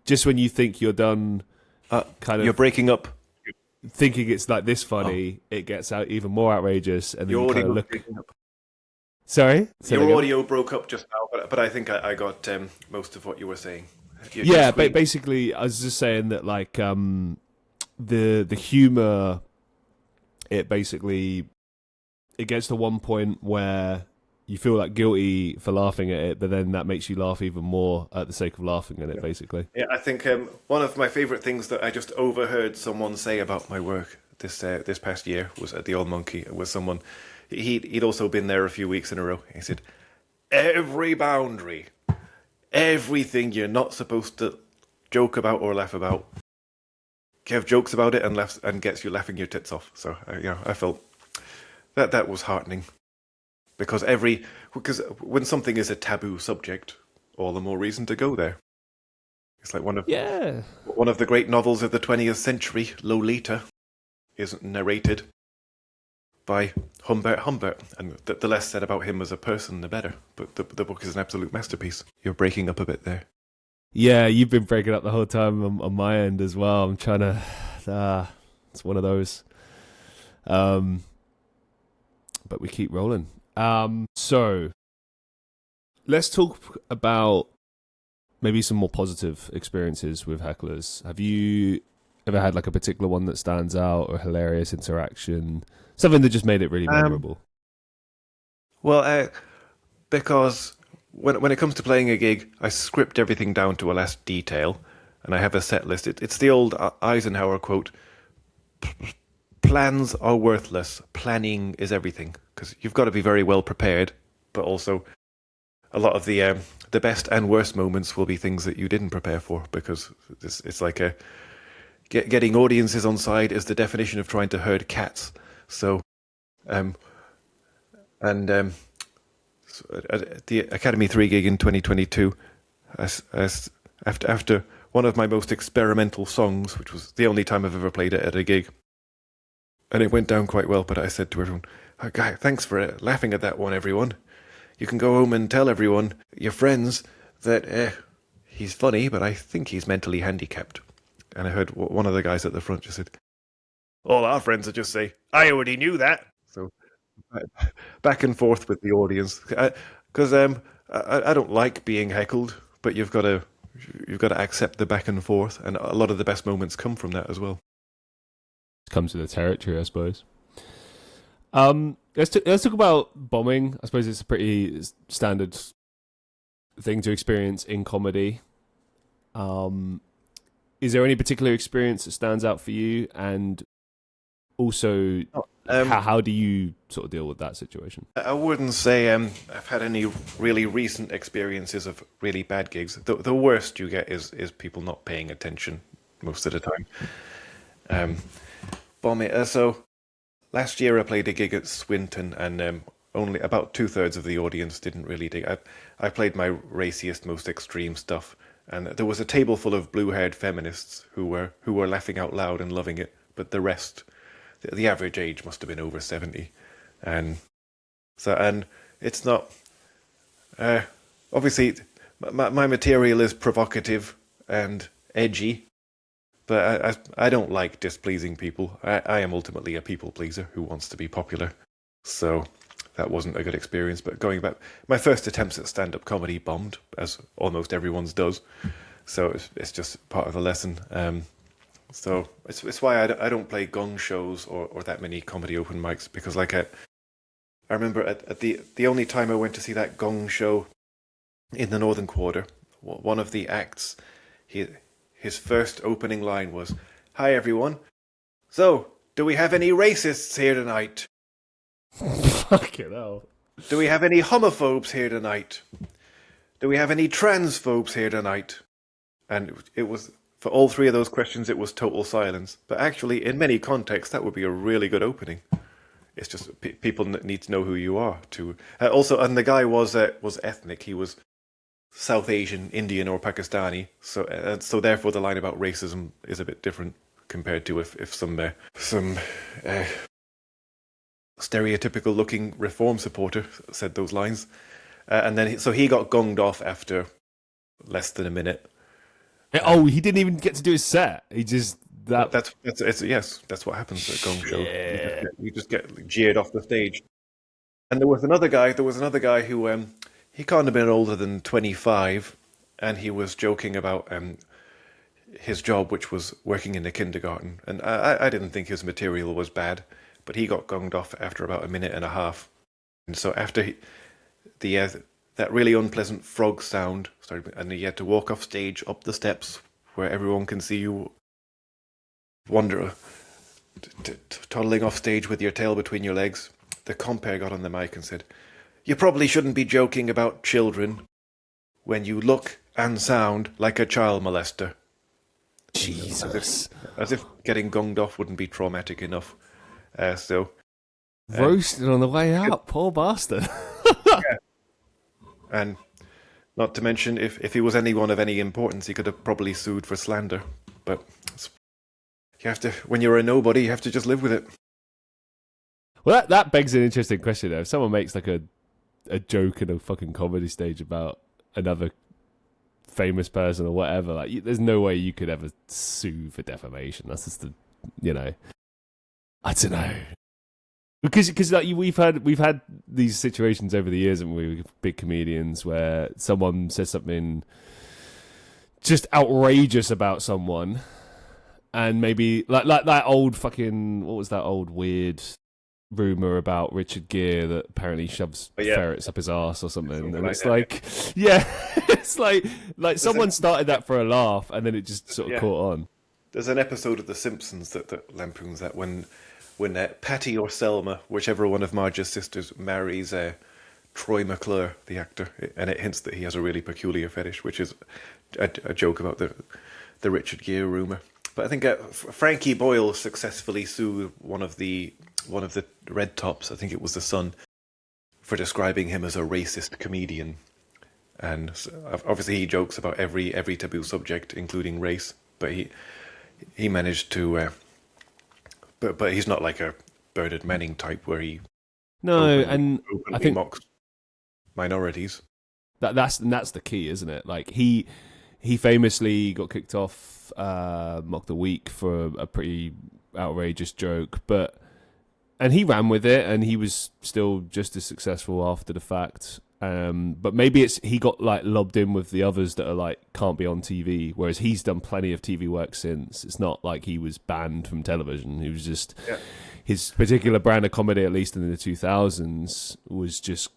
just when you think you're done, you're breaking up. Thinking it's like this funny, it gets out even more outrageous, and then you kind of look. Sorry, your audio broke up just now, but I think I got most of what you were saying. Basically, I was just saying that like the humor, it gets to one point where you feel like guilty for laughing at it, but then that makes you laugh even more at the sake of laughing at it, basically. Yeah, I think one of my favourite things that I just overheard someone say about my work this past year was at the Old Monkey. It was someone, he'd also been there a few weeks in a row. He said, every boundary, everything you're not supposed to joke about or laugh about, Kev jokes about it and gets you laughing your tits off. So, I felt that was heartening. Because when something is a taboo subject, all the more reason to go there. It's like one of the great novels of the 20th century, Lolita, is narrated by Humbert Humbert, and the less said about him as a person, the better. But the book is an absolute masterpiece. You're breaking up a bit there. Yeah, you've been breaking up the whole time on my end as well. I'm trying to. It's one of those. But we keep rolling. So let's talk about maybe some more positive experiences with Hecklers. Have you ever had like a particular one that stands out or a hilarious interaction? Something that just made it really memorable? Because when it comes to playing a gig, I script everything down to a last detail, and I have a set list. It's the old Eisenhower quote, plans are worthless. Planning is everything, because you've got to be very well prepared, but also a lot of the best and worst moments will be things that you didn't prepare for, because it's like getting audiences on side is the definition of trying to herd cats. So, at the Academy 3 gig in 2022, after one of my most experimental songs, which was the only time I've ever played it at a gig, and it went down quite well, but I said to everyone, oh, "Guy, thanks for laughing at that one, everyone. You can go home and tell everyone, your friends, that he's funny, but I think he's mentally handicapped." And I heard one of the guys at the front just said, "All our friends would just say, I already knew that." So back and forth with the audience, because I don't like being heckled, but you've got to accept the back and forth, and a lot of the best moments come from that as well. It comes with the territory, I suppose. Let's talk about bombing. I suppose it's a pretty standard thing to experience in comedy. Is there any particular experience that stands out for you? And also, how do you sort of deal with that situation? I wouldn't say I've had any really recent experiences of really bad gigs. The worst you get is people not paying attention most of the time. Bombing. So last year I played a gig at Swinton, and only about 2/3 of the audience didn't really dig. I played my raciest, most extreme stuff, and there was a table full of blue-haired feminists who were laughing out loud and loving it, but the rest, the average age must have been over 70, and it's not. Obviously, my material is provocative and edgy, but I don't like displeasing people. I am ultimately a people pleaser who wants to be popular, so that wasn't a good experience. But going back, my first attempts at stand-up comedy bombed, as almost everyone's does. So it's just part of the lesson. So it's why I don't play gong shows or that many comedy open mics, because like I remember at the only time I went to see that gong show in the Northern Quarter, one of the acts, his first opening line was, "Hi everyone. So, do we have any racists here tonight? Fucking hell. Do we have any homophobes here tonight? Do we have any transphobes here tonight?" And it was, for all three of those questions, it was total silence. But actually, in many contexts, that would be a really good opening. It's just people need to know who you are. Also, and the guy was ethnic. He was South Asian, Indian, or Pakistani. So therefore, the line about racism is a bit different compared to if some stereotypical looking Reform supporter said those lines. And then he got gonged off after less than a minute. Oh, he didn't even get to do his set. He just that's what happens at a gong show. You just get jeered off the stage. And there was another guy who he can't have been older than 25, and he was joking about his job, which was working in a kindergarten. And I didn't think his material was bad, but he got gonged off after about a minute and a half. And so after that really unpleasant frog sound started, and he had to walk off stage, up the steps where everyone can see you wander, toddling off stage with your tail between your legs. The compere got on the mic and said, "You probably shouldn't be joking about children when you look and sound like a child molester." Jesus. As if getting gonged off wouldn't be traumatic enough. Roasted on the way out, poor bastard. Yeah. And not to mention, if he was anyone of any importance, he could have probably sued for slander. But you have to, when you're a nobody, you have to just live with it. Well, that begs an interesting question, though. If someone makes like a joke in a fucking comedy stage about another famous person or whatever, like there's no way you could ever sue for defamation. That's just I don't know. Because like we've had these situations over the years, haven't we, with big comedians where someone says something just outrageous about someone, and maybe like that old fucking, what was that old weird rumor about Richard Gere that apparently shoves ferrets up his arse or something, and it's like, yeah, it's like someone started that for a laugh, and then it just sort of caught on. There's an episode of The Simpsons that lampoons that when when Patty or Selma, whichever one of Marge's sisters, marries Troy McClure, the actor, and it hints that he has a really peculiar fetish, which is a joke about the Richard Gere rumor. But I think Frankie Boyle successfully sued one of the Red Tops, I think it was the Sun, for describing him as a racist comedian. And obviously he jokes about every taboo subject, including race. But he managed to, but he's not like a Bernard Manning type where he openly I think mocks minorities. That's the key, isn't it? Like he famously got kicked off Mock the Week for a pretty outrageous joke, and he ran with it, and he was still just as successful after the fact. But maybe he got like lobbed in with the others that are like can't be on TV, whereas he's done plenty of TV work since. It's not like he was banned from television. He was just his particular brand of comedy, at least in the 2000s, was just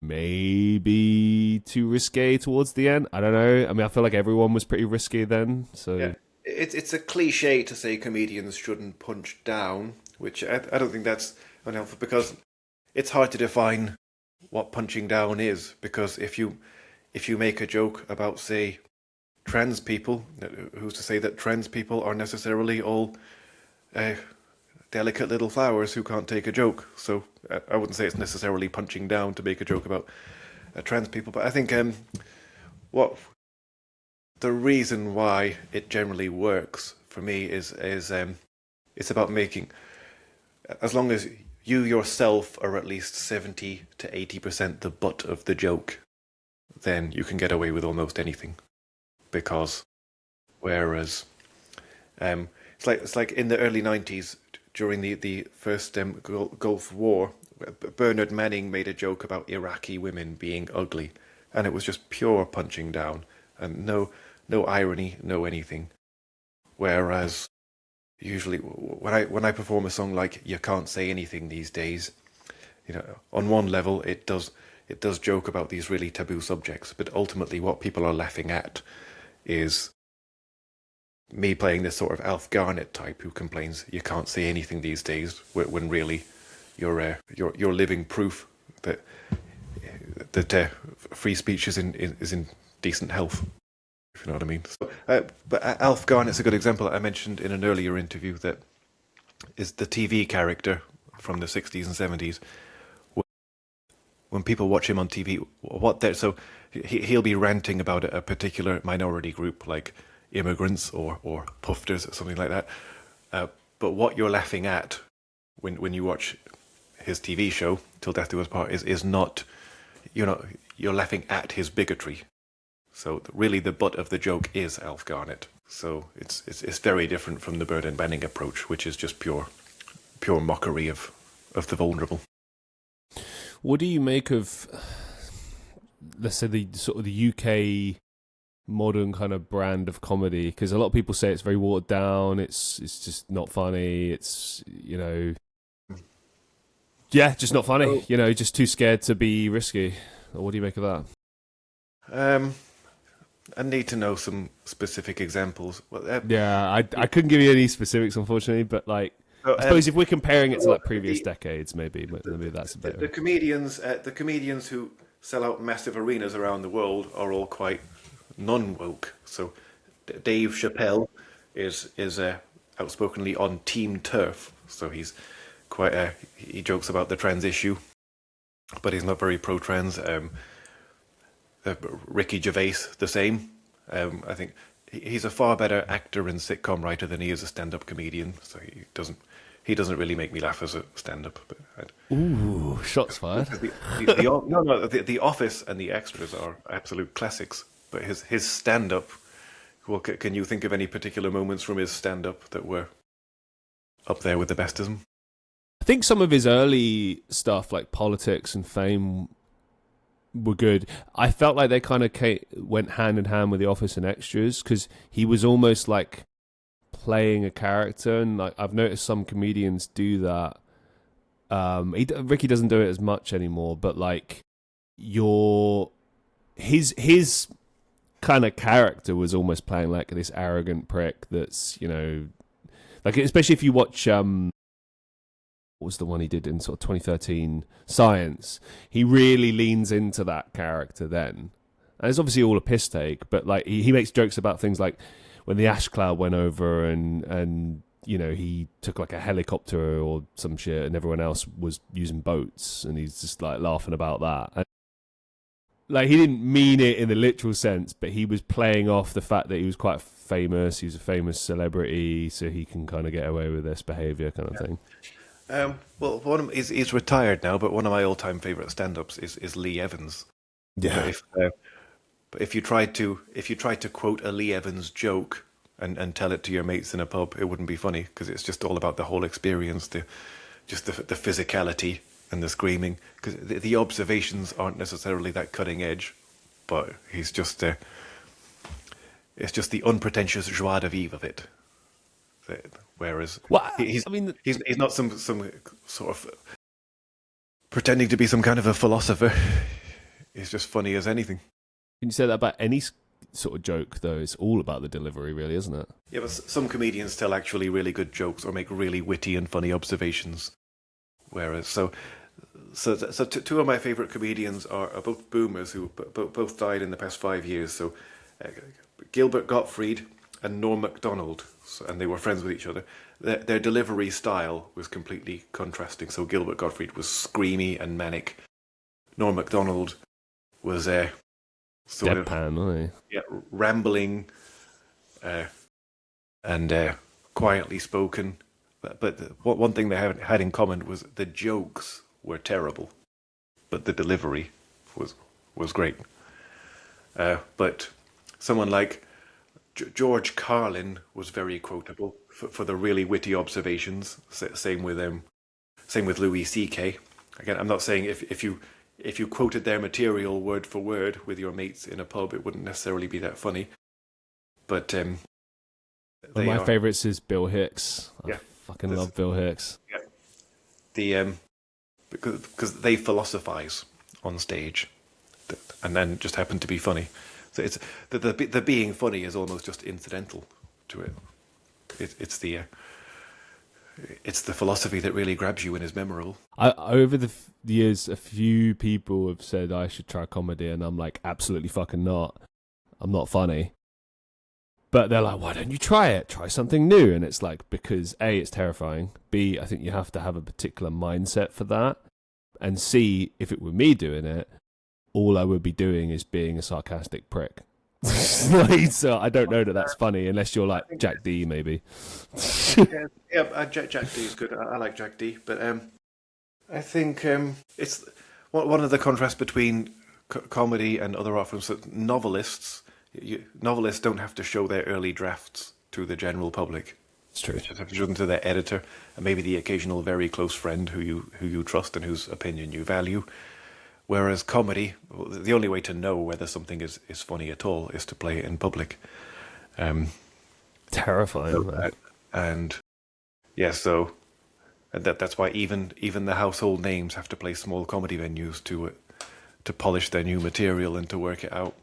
maybe too risque towards the end. I don't know. I mean, I feel like everyone was pretty risky then. So yeah. It's a cliche to say comedians shouldn't punch down, which I don't think that's unhelpful, because it's hard to define what punching down is. Because if you make a joke about, say, trans people, who's to say that trans people are necessarily all delicate little flowers who can't take a joke? So I wouldn't say it's necessarily punching down to make a joke about trans people. But I think what the reason why it generally works for me is it's about making, as long as you yourself are at least 70 to 80% the butt of the joke, then you can get away with almost anything. Because whereas it's like in the early 90s, during the first Gulf War, Bernard Manning made a joke about Iraqi women being ugly, and it was just pure punching down and no irony, no anything. Whereas usually when I perform a song like "You Can't Say Anything These Days," on one level it does joke about these really taboo subjects, but ultimately what people are laughing at is me playing this sort of Alf Garnett type who complains you can't say anything these days, when really you're living proof that free speech is in decent health, if you know what I mean. So, but Alf Garnett's a good example. I mentioned in an earlier interview that is the TV character from the 60s and 70s. When people watch him on TV, he'll be ranting about a particular minority group, like immigrants or pufters or something like that. But what you're laughing at when you watch his TV show Till Death Do Us Part is not, you're laughing at his bigotry. So really the butt of the joke is Alf Garnett. So it's very different from the Bernard Manning approach, which is just pure mockery of the vulnerable. What do you make of, let's say, the sort of the UK modern kind of brand of comedy? Because a lot of people say it's very watered down. It's just not funny. It's just not funny. Just too scared to be risky. What do you make of that? I need to know some specific examples. I couldn't give you any specifics, unfortunately, but I suppose if we're comparing it to like previous decades, maybe that's a bit. The comedians who sell out massive arenas around the world are all quite non-woke. So Dave Chappelle is outspokenly on Team Turf. So he's quite he jokes about the trans issue, but he's not very pro-trans. Ricky Gervais, the same. I think he's a far better actor and sitcom writer than he is a stand-up comedian. So he doesn't really make me laugh as a stand-up. Ooh, shots fired. The Office and The Extras are absolute classics. But his stand-up, well, can you think of any particular moments from his stand-up that were up there with the best of them? I think some of his early stuff, like Politics and Fame, were good. I felt like they kind of went hand in hand with The Office and Extras, because he was almost like playing a character, and like I've noticed some comedians do that. Ricky doesn't do it as much anymore, but like his kind of character was almost playing like this arrogant prick that's, like, especially if you watch was the one he did in sort of 2013 Science, he really leans into that character then. And it's obviously all a piss take, but like he makes jokes about things like when the ash cloud went over and you know, he took like a helicopter or some shit and everyone else was using boats, and he's just like laughing about that. And, like, he didn't mean it in the literal sense, but he was playing off the fact that he was quite famous, he was a famous celebrity, so he can kind of get away with this behaviour kind of thing. Well, he's retired now, but one of my all-time favourite stand-ups is Lee Evans. Yeah. But if you tried to quote a Lee Evans joke and tell it to your mates in a pub, it wouldn't be funny, because it's just all about the whole experience, the physicality and the screaming. Because the observations aren't necessarily that cutting edge, but it's just the unpretentious joie de vivre of it. Whereas he's not some sort of pretending to be some kind of a philosopher. He's just funny as anything. Can you say that about any sort of joke, though? It's all about the delivery, really, isn't it? Yeah, but some comedians tell actually really good jokes or make really witty and funny observations. Whereas, so two of my favourite comedians are both boomers who both died in the past 5 years. So Gilbert Gottfried and Norm Macdonald, and they were friends with each other. Their delivery style was completely contrasting. So Gilbert Gottfried was screamy and manic. Norm Macdonald was sort deadpan, wasn't he? Yeah, rambling and quietly spoken. But one thing they had in common was the jokes were terrible, but the delivery was great. But someone like George Carlin was very quotable for the really witty observations. Same with Louis C.K. Again, I'm not saying if you quoted their material word for word with your mates in a pub, it wouldn't necessarily be that funny. But one of my favourites is Bill Hicks. Yeah, I fucking love Bill Hicks. Yeah, because they philosophize on stage, and then just happen to be funny. So it's the being funny is almost just incidental to it. It's the philosophy that really grabs you and is memorable. Over the years, a few people have said I should try comedy, and I'm like, absolutely fucking not. I'm not funny. But they're like, why don't you try it? Try something new. And it's like, because A, it's terrifying. B, I think you have to have a particular mindset for that. And C, if it were me doing it, all I would be doing is being a sarcastic prick. So I don't know that that's funny unless you're like Jack D, maybe. Jack D is good. I like Jack D, but I think it's one of the contrasts between comedy and other art forms. So novelists don't have to show their early drafts to the general public. It's true. They just have to show them to their editor and maybe the occasional very close friend who you trust and whose opinion you value. Whereas comedy, the only way to know whether something is funny at all is to play it in public. Terrifying. And that's why even the household names have to play small comedy venues to polish their new material and to work it out.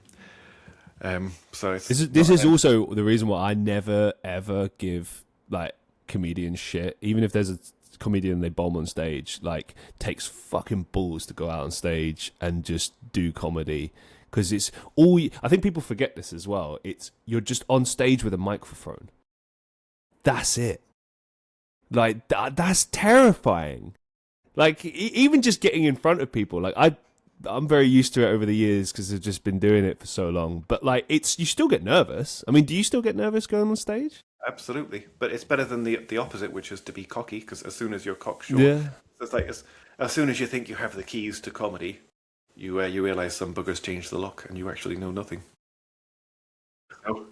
So this is also the reason why I never ever give like comedians shit, even if there's a comedian they bomb on stage. Like, takes fucking balls to go out on stage and just do comedy, because it's all I think people forget this as well. It's you're just on stage with a microphone. That's it. Like that's terrifying. Like even just getting in front of people. Like I'm very used to it over the years because I've just been doing it for so long. But like you still get nervous. I mean, do you still get nervous going on stage? Absolutely, but it's better than the opposite, which is to be cocky. Because as soon as you're cocksure, it's like as soon as you think you have the keys to comedy, you realize some buggers changed the lock, and you actually know nothing. So,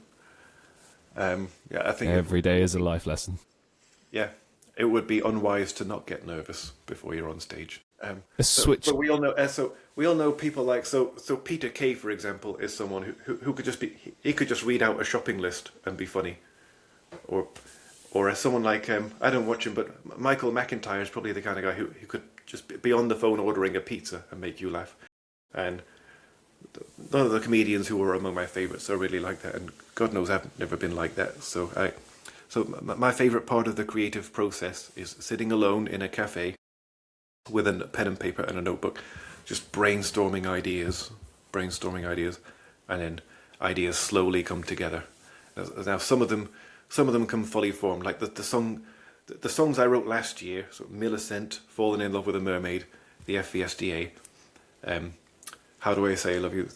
I think every day is a life lesson. Yeah, it would be unwise to not get nervous before you're on stage. Switch. But we all know. We all know people like so. Peter Kay, for example, is someone who could just be. He could just read out a shopping list and be funny. Or someone like I don't watch him, but Michael McIntyre is probably the kind of guy who could just be on the phone ordering a pizza and make you laugh. And none of the comedians who are among my favourites are really like that, and God knows I've never been like that. So my favourite part of the creative process is sitting alone in a cafe with a pen and paper and a notebook, just brainstorming ideas, and then ideas slowly come together. Now some of them come fully formed, like the songs I wrote last year, so Millicent, Falling in Love with a Mermaid, the FVSDA, How Do I Say I Love You.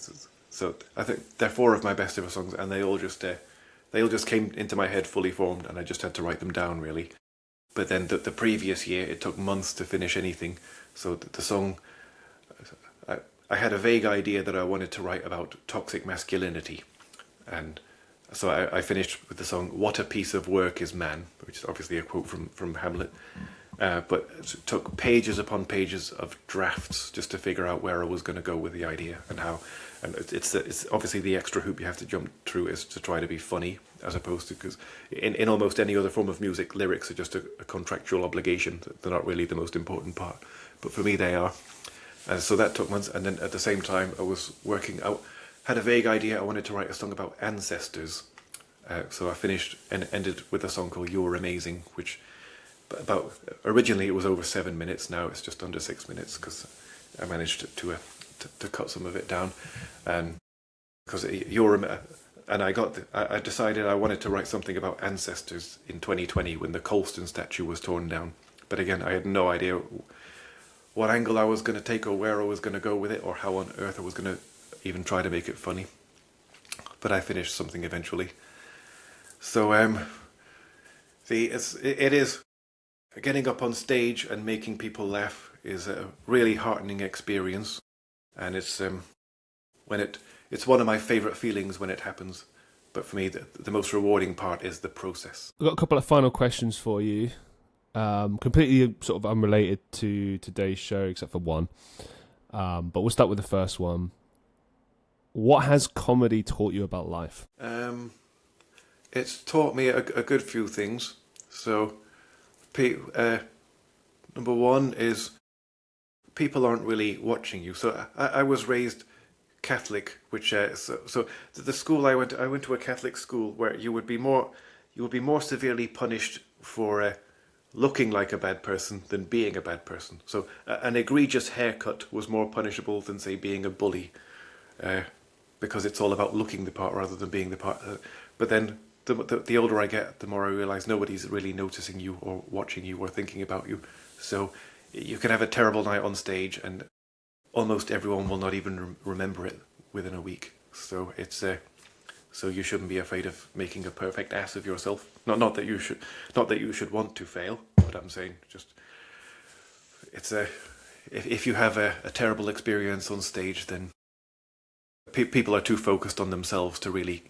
So I think they're 4 of my best ever songs, and they all just came into my head fully formed, and I just had to write them down really. But then the previous year, it took months to finish anything. So the song, I had a vague idea that I wanted to write about toxic masculinity, and so I finished with the song "What a Piece of Work Is Man," which is obviously a quote from Hamlet. But it took pages upon pages of drafts just to figure out where I was going to go with the idea and how. And it's obviously the extra hoop you have to jump through is to try to be funny, as opposed to, because in almost any other form of music, lyrics are just a contractual obligation. They're not really the most important part, but for me they are. And so that took months, and then at the same time I was working out, had a vague idea I wanted to write a song about ancestors. So I finished and ended with a song called "You're Amazing," which originally it was over 7 minutes. Now it's just under 6 minutes because I managed to cut some of it down, and because I decided I wanted to write something about ancestors in 2020 when the Colston statue was torn down. But again, I had no idea what angle I was going to take or where I was going to go with it or how on earth I was going to even try to make it funny. But I finished something eventually. So it is getting up on stage and making people laugh is a really heartening experience, and it's one of my favourite feelings when it happens. But for me, the most rewarding part is the process. I've got a couple of final questions for you, completely sort of unrelated to today's show, except for one. But we'll start with the first one. What has comedy taught you about life? It's taught me a good few things. So, number one is people aren't really watching you. So I was raised Catholic, which so the school I went to a Catholic school where you would be more severely punished for looking like a bad person than being a bad person. So an egregious haircut was more punishable than, say, being a bully, because it's all about looking the part rather than being the part. But then the older I get, the more I realise nobody's really noticing you or watching you or thinking about you. So you can have a terrible night on stage and almost everyone will not even remember it within a week. So it's so you shouldn't be afraid of making a perfect ass of yourself. Not that you should want to fail, but I'm saying just it's if you have a terrible experience on stage, then people are too focused on themselves to really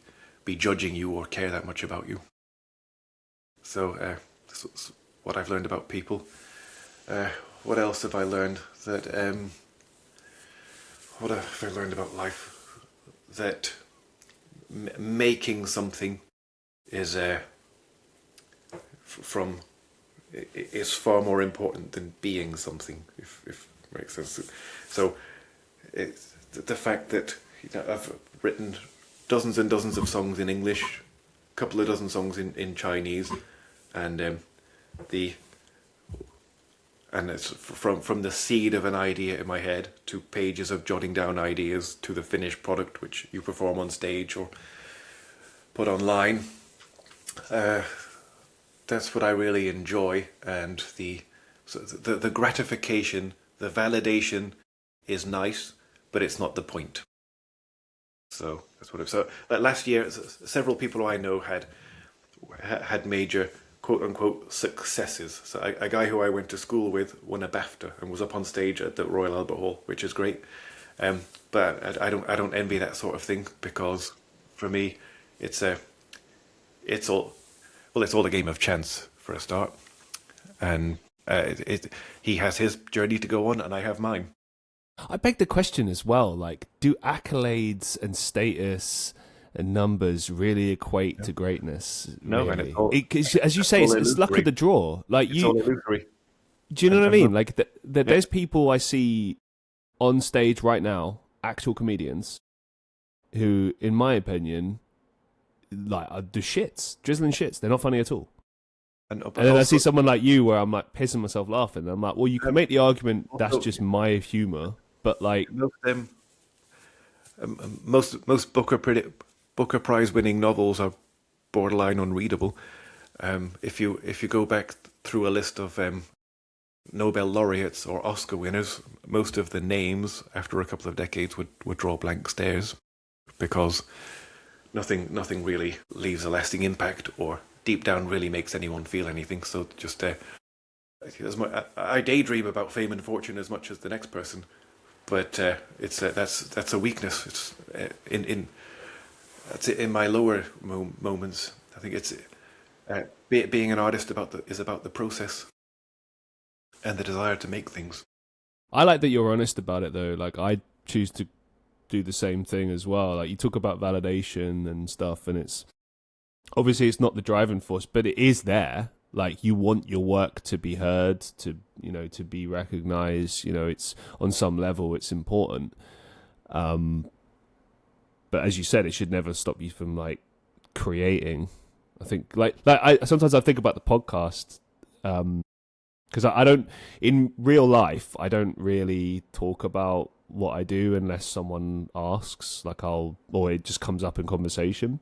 be judging you or care that much about you. So that's what I've learned about people. What else have I learned? What have I learned about life? That making something is far more important than being something, if it makes sense. So it's the fact that I've written dozens and dozens of songs in English, a couple of dozen songs in Chinese, and it's from the seed of an idea in my head to pages of jotting down ideas to the finished product which you perform on stage or put online. That's what I really enjoy, and the gratification, the validation is nice, but it's not the point. So that's what so last year, several people I know had major quote-unquote successes. So a guy who I went to school with won a BAFTA and was up on stage at the Royal Albert Hall, which is great. But I don't envy that sort of thing, because for me, it's all a game of chance for a start. And he has his journey to go on, and I have mine. I beg the question as well, like, do accolades and status and numbers really equate to greatness? No, really? and as you say, it's luck of the draw. Like it's all illusory. Do you know what I mean? Like, there's people I see on stage right now, actual comedians, who, in my opinion, like, are the shits, drizzling shits. They're not funny at all. And And then I see someone like you where I'm like pissing myself laughing. I'm like, well, you can make the argument that's just my humor, but like most Booker Prize winning novels are borderline unreadable. If you go back through a list of Nobel laureates or Oscar winners, most of the names after a couple of decades would draw blank stares, because nothing really leaves a lasting impact or deep down really makes anyone feel anything. So just I daydream about fame and fortune as much as the next person, but it's that's a weakness. It's in my lower moments. I think it's being an artist is about the process and the desire to make things. I like that you're honest about it though. Like I choose to do the same thing as well. Like you talk about validation and stuff, and it's obviously it's not the driving force, but it is there. Like you want your work to be heard, to be recognized. It's on some level it's important. But as you said, it should never stop you from like creating. I think like I sometimes I think about the podcast. Because I don't, in real life, I don't really talk about what I do unless someone asks, or it just comes up in conversation.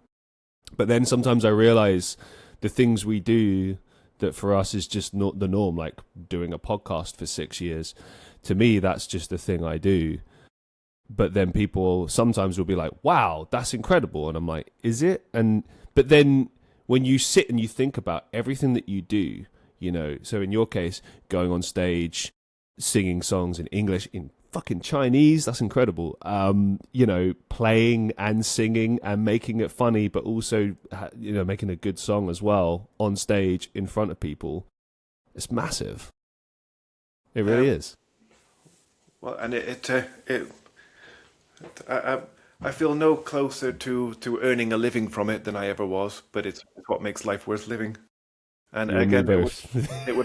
But then sometimes I realize the things we do that for us is just not the norm, like doing a podcast for 6 years. To me, that's just the thing I do. But then people sometimes will be like, wow, that's incredible. And I'm like, is it? But then when you sit and you think about everything that you do, so in your case, going on stage, singing songs in English, in fucking Chinese, that's incredible. Playing and singing and making it funny, but also, making a good song as well on stage in front of people. It's massive. It really is. Well, and I feel no closer to earning a living from it than I ever was, but it's what makes life worth living. And again, it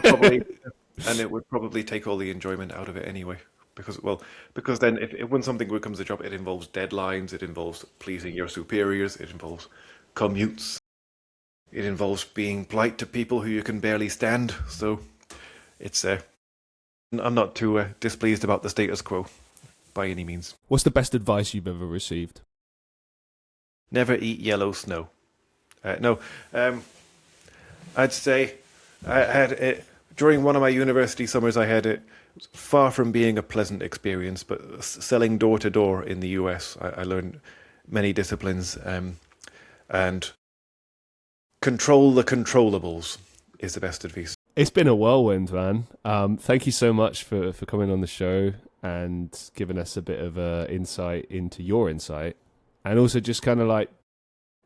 would probably take all the enjoyment out of it anyway. Because then when something becomes a job, it involves deadlines, it involves pleasing your superiors, it involves commutes, it involves being polite to people who you can barely stand. So it's I'm not too displeased about the status quo by any means. What's the best advice you've ever received? Never eat yellow snow. No. I'd say I had it during one of my university summers. I had it far from being a pleasant experience, but selling door to door in the US, I learned many disciplines, and control the controllables is the best advice. It's been a whirlwind, man. Thank you so much for coming on the show and giving us a bit of insight into your insight, and also just kind of like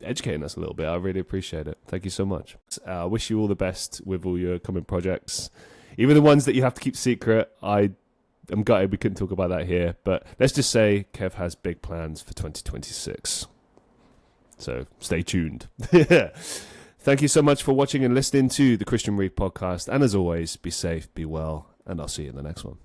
educating us a little bit. I really appreciate it. Thank you so much. I wish you all the best with all your coming projects, even the ones that you have to keep secret. I'm gutted we couldn't talk about that here, but let's just say Kev has big plans for 2026. So stay tuned. Thank you so much for watching and listening to the Christian Reeve Podcast. And as always, be safe, be well, and I'll see you in the next one.